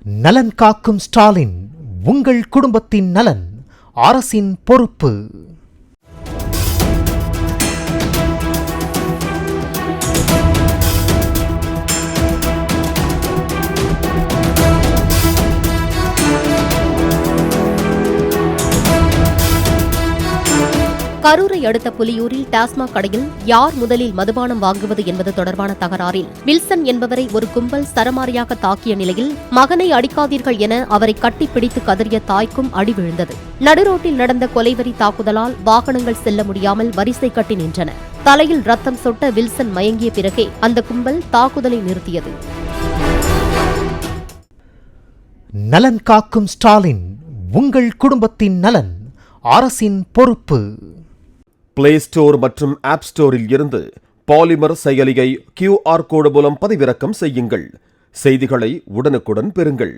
நலன் காக்கும் ஸ்டாலின், உங்கள் குடும்பத்தின் நலன் அரசின் பொறுப்பு. கரூரை அடுத்த புலியூரில் டாஸ்மாக் கடையில் யார் முதலில் மதுபானம் வாங்குவது என்பது தொடர்பான தகராறில் வில்சன் என்பவரை ஒரு கும்பல் சரமாரியாக தாக்கிய நிலையில் மகனை அடிக்காதீர்கள் என அவரை கட்டிப்பிடித்து கதறிய தாய்க்கும் அடி விழுந்தது. நடுரோட்டில் நடந்த கொலைவெறி தாக்குதலால் வாகனங்கள் செல்ல முடியாமல் வரிசை கட்டி நின்றன. தலையில் ரத்தம் சொட்ட வில்சன் மயங்கிய பிறகே அந்த கும்பல் தாக்குதலை நிறுத்தியது. நலன் காக்கும் ஸ்டாலின், உங்கள் குடும்பத்தின் நலன் அரசின் பொறுப்பு. பிளே ஸ்டோர் மற்றும் ஆப் ஸ்டோரில் இருந்து பாலிமர் செயலியை QR கோடு மூலம் பதிவிறக்கம் செய்யுங்கள். செய்திகளை உடனுக்குடன் பெறுங்கள்.